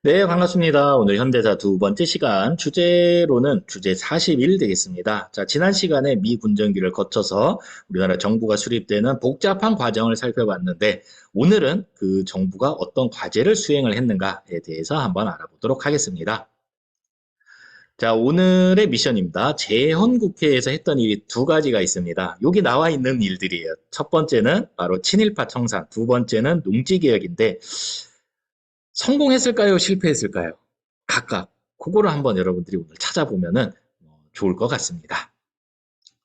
네, 반갑습니다. 오늘 현대사 두 번째 시간, 주제로는 주제 41 되겠습니다. 자, 지난 시간에 미 군정기를 거쳐서 우리나라 정부가 수립되는 복잡한 과정을 살펴봤는데, 오늘은 그 정부가 어떤 과제를 수행을 했는가에 대해서 한번 알아보도록 하겠습니다. 자, 오늘의 미션입니다. 재헌국회에서 했던 일이 두 가지가 있습니다. 여기 나와 있는 일들이에요. 첫 번째는 바로 친일파 청산, 두 번째는 농지개혁인데, 성공했을까요? 실패했을까요? 각각 그거를 한번 여러분들이 오늘 찾아보면은 좋을 것 같습니다.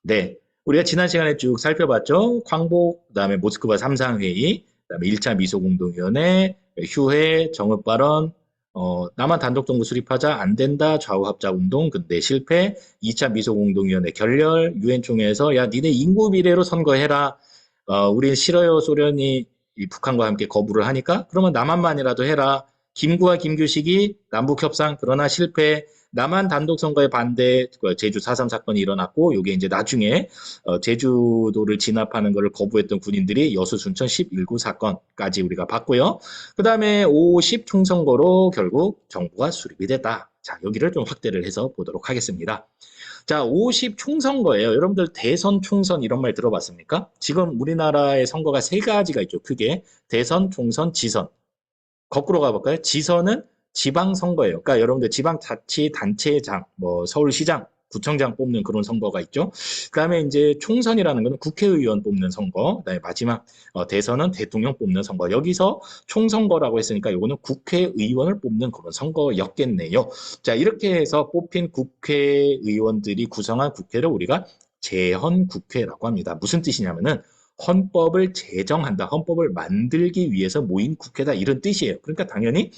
네, 우리가 지난 시간에 쭉 살펴봤죠. 광복, 그다음에 모스크바 3상회의, 그다음에 1차 미소공동위원회, 휴회, 정읍발언, 남한 단독정부 수립하자 안 된다, 좌우합작운동, 근데 실패, 2차 미소공동위원회 결렬, 유엔 총회에서 야 니네 인구 비례로 선거해라. 우린 싫어요. 소련이 이 북한과 함께 거부를 하니까 그러면 남한만이라도 해라. 김구와 김규식이 남북 협상 그러나 실패. 남한 단독 선거에 반대 제주 4.3 사건이 일어났고 이게 이제 나중에 제주도를 진압하는 것을 거부했던 군인들이 여수 순천 11구 사건까지 우리가 봤고요. 그다음에 50 총선거로 결국 정부가 수립이 됐다. 자, 여기를 좀 확대를 해서 보도록 하겠습니다. 자, 50 총선거예요. 여러분들 대선, 총선 이런 말 들어봤습니까? 지금 우리나라의 선거가 세 가지가 있죠. 크게 대선, 총선, 지선. 거꾸로 가볼까요? 지선은 지방선거예요. 그러니까 여러분들 지방자치단체장, 뭐 서울시장, 구청장 뽑는 그런 선거가 있죠. 그다음에 이제 총선이라는 거는 국회의원 뽑는 선거. 그다음에 마지막 대선은 대통령 뽑는 선거. 여기서 총선거라고 했으니까 이거는 국회의원을 뽑는 그런 선거였겠네요. 자, 이렇게 해서 뽑힌 국회의원들이 구성한 국회를 우리가 재헌국회라고 합니다. 무슨 뜻이냐면은 헌법을 제정한다, 헌법을 만들기 위해서 모인 국회다 이런 뜻이에요. 그러니까 당연히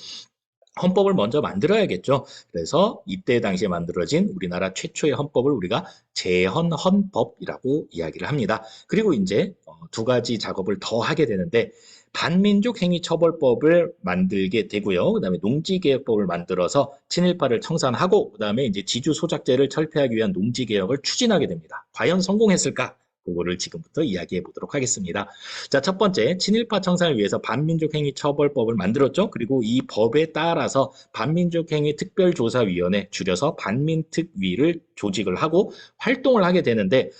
헌법을 먼저 만들어야겠죠. 그래서 이때 당시에 만들어진 우리나라 최초의 헌법을 우리가 재헌헌법이라고 이야기를 합니다. 그리고 이제 두 가지 작업을 더 하게 되는데 반민족 행위 처벌법을 만들게 되고요. 그다음에 농지개혁법을 만들어서 친일파를 청산하고 그다음에 이제 지주 소작제를 철폐하기 위한 농지개혁을 추진하게 됩니다. 과연 성공했을까? 그거를 지금부터 이야기해 보도록 하겠습니다. 자, 첫 번째, 친일파 청산을 위해서 반민족행위 처벌법을 만들었죠. 그리고 이 법에 따라서 반민족행위 특별조사위원회, 줄여서 반민특위를 조직을 하고 활동을 하게 되는데,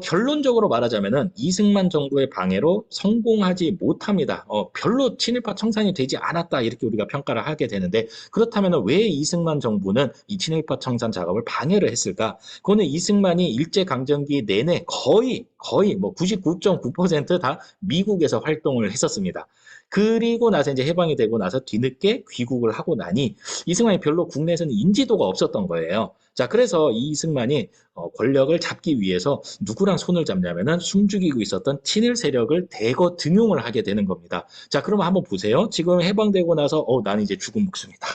결론적으로 말하자면은 이승만 정부의 방해로 성공하지 못합니다. 별로 친일파 청산이 되지 않았다 이렇게 우리가 평가를 하게 되는데 그렇다면 왜 이승만 정부는 이 친일파 청산 작업을 방해를 했을까? 그거는 이승만이 일제강점기 내내 거의 뭐 99.9%다 미국에서 활동을 했었습니다. 그리고 나서 이제 해방이 되고 나서 뒤늦게 귀국을 하고 나니 이승만이 별로 국내에서는 인지도가 없었던 거예요. 자, 그래서 이승만이 권력을 잡기 위해서 누구랑 손을 잡냐면은 숨죽이고 있었던 친일 세력을 대거 등용을 하게 되는 겁니다. 자, 그러면 한번 보세요. 지금 해방되고 나서 나는 이제 죽은 목숨이다.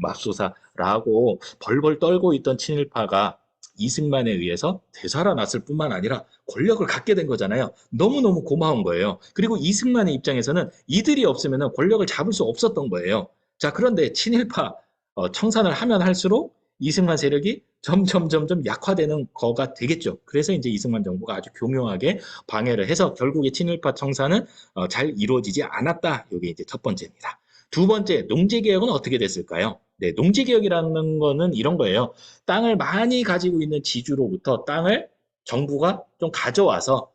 맙소사라고 벌벌 떨고 있던 친일파가 이승만에 의해서 되살아났을 뿐만 아니라 권력을 갖게 된 거잖아요. 너무너무 고마운 거예요. 그리고 이승만의 입장에서는 이들이 없으면 권력을 잡을 수 없었던 거예요. 자, 그런데 친일파 청산을 하면 할수록 이승만 세력이 점점 약화되는 거가 되겠죠. 그래서 이제 이승만 정부가 아주 교묘하게 방해를 해서 결국에 친일파 청산은 잘 이루어지지 않았다. 이게 이제 첫 번째입니다. 두 번째, 농지개혁은 어떻게 됐을까요? 네, 농지개혁이라는 거는 이런 거예요. 땅을 많이 가지고 있는 지주로부터 땅을 정부가 좀 가져와서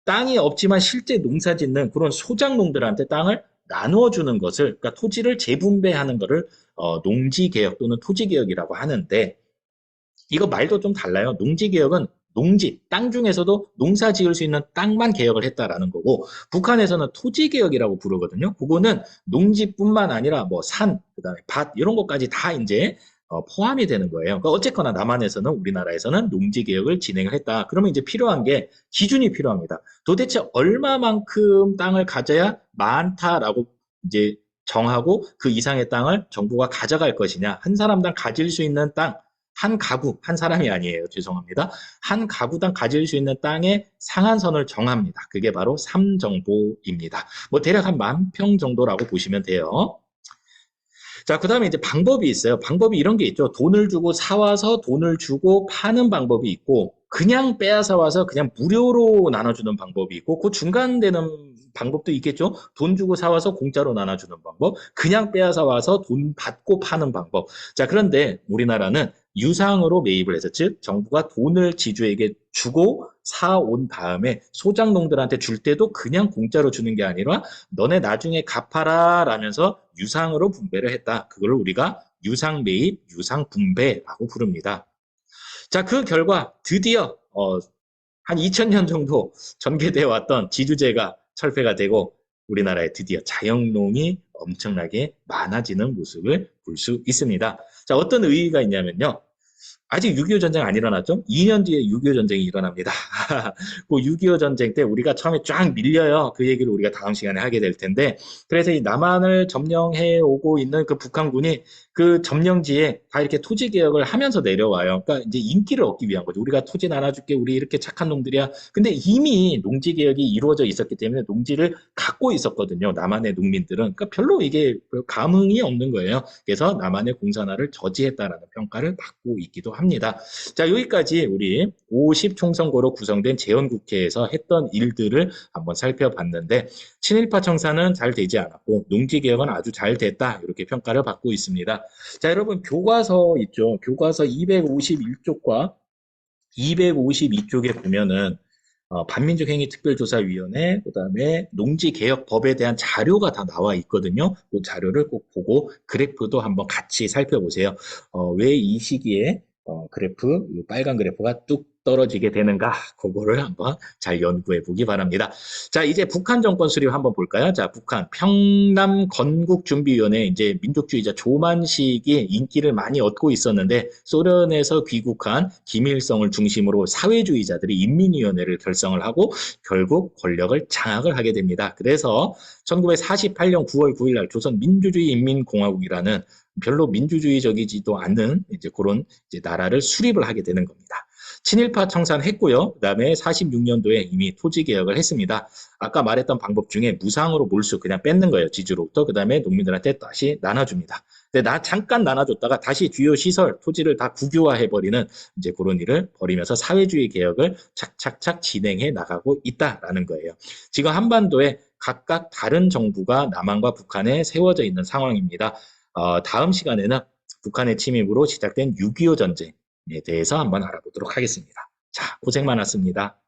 땅이 없지만 실제 농사 짓는 그런 소작농들한테 땅을 나누어 주는 것을, 그러니까 토지를 재분배하는 것을 농지개혁 또는 토지개혁이라고 하는데 이거 말도 좀 달라요. 농지개혁은 농지, 땅 중에서도 농사 지을 수 있는 땅만 개혁을 했다라는 거고, 북한에서는 토지개혁이라고 부르거든요. 그거는 농지뿐만 아니라 뭐 산, 그다음에 밭, 이런 것까지 다 이제 포함이 되는 거예요. 그러니까 어쨌거나 남한에서는 우리나라에서는 농지개혁을 진행을 했다. 그러면 이제 필요한 게 기준이 필요합니다. 도대체 얼마만큼 땅을 가져야 많다라고 이제 정하고 그 이상의 땅을 정부가 가져갈 것이냐. 한 사람당 가질 수 있는 땅, 한 가구, 한 사람이 아니에요. 죄송합니다. 한 가구당 가질 수 있는 땅의 상한선을 정합니다. 그게 바로 삼정보입니다. 뭐 대략 한 10,000평 정도라고 보시면 돼요. 자, 그 다음에 이제 방법이 있어요. 방법이 이런 게 있죠. 돈을 주고 사와서 돈을 주고 파는 방법이 있고, 그냥 빼앗아 와서 그냥 무료로 나눠주는 방법이 있고, 그 중간 되는 방법도 있겠죠. 돈 주고 사와서 공짜로 나눠주는 방법, 그냥 빼앗아 와서 돈 받고 파는 방법. 자, 그런데 우리나라는 유상으로 매입을 해서, 즉 정부가 돈을 지주에게 주고 사온 다음에 소작농들한테 줄 때도 그냥 공짜로 주는 게 아니라 너네 나중에 갚아라 라면서 유상으로 분배를 했다. 그걸 우리가 유상 매입, 유상 분배라고 부릅니다. 자, 그 결과 드디어 한 2000년 정도 전개되어 왔던 지주제가 철폐가 되고 우리나라에 드디어 자영농이 엄청나게 많아지는 모습을 볼 수 있습니다. 자, 어떤 의의가 있냐면요. 아직 6.25 전쟁 안 일어났죠? 2년 뒤에 6.25 전쟁이 일어납니다. 그 6.25 전쟁 때 우리가 처음에 쫙 밀려요. 그 얘기를 우리가 다음 시간에 하게 될 텐데, 그래서 이 남한을 점령해 오고 있는 그 북한군이 그 점령지에 다 이렇게 토지 개혁을 하면서 내려와요. 그러니까 이제 인기를 얻기 위한 거죠. 우리가 토지 나눠줄게. 우리 이렇게 착한 놈들이야. 근데 이미 농지 개혁이 이루어져 있었기 때문에 농지를 갖고 있었거든요. 남한의 농민들은. 그러니까 별로 이게 감흥이 없는 거예요. 그래서 남한의 공산화를 저지했다라는 평가를 받고 있기도 합니다. 자, 여기까지 우리 50 총선거로 구성된 재헌국회에서 했던 일들을 한번 살펴봤는데, 친일파 청산은 잘 되지 않았고 농지개혁은 아주 잘 됐다, 이렇게 평가를 받고 있습니다. 자, 여러분 교과서 있죠. 교과서 251쪽과 252쪽에 보면은 반민족행위특별조사위원회, 그다음에 농지개혁법에 대한 자료가 다 나와 있거든요. 그 자료를 꼭 보고 그래프도 한번 같이 살펴보세요. 왜 이 시기에 그래프, 이 빨간 그래프가 뚝 떨어지게 되는가, 그거를 한번 잘 연구해 보기 바랍니다. 자, 이제 북한 정권 수립 한번 볼까요? 자, 북한 평남 건국준비위원회, 이제 민족주의자 조만식이 인기를 많이 얻고 있었는데 소련에서 귀국한 김일성을 중심으로 사회주의자들이 인민위원회를 결성을 하고 결국 권력을 장악을 하게 됩니다. 그래서 1948년 9월 9일 날 조선민주주의인민공화국이라는 별로 민주주의적이지도 않는 이제 그런 이제 나라를 수립을 하게 되는 겁니다. 친일파 청산했고요. 그다음에 46년도에 이미 토지 개혁을 했습니다. 아까 말했던 방법 중에 무상으로 몰수 그냥 뺏는 거예요. 지주로부터. 그다음에 농민들한테 다시 나눠줍니다. 근데 잠깐 나눠줬다가 다시 주요 시설, 토지를 다 국유화해버리는 이제 그런 일을 벌이면서 사회주의 개혁을 착착착 진행해 나가고 있다라는 거예요. 지금 한반도에 각각 다른 정부가 남한과 북한에 세워져 있는 상황입니다. 다음 시간에는 북한의 침입으로 시작된 6.25 전쟁에 대해서 한번 알아보도록 하겠습니다. 자, 고생 많았습니다.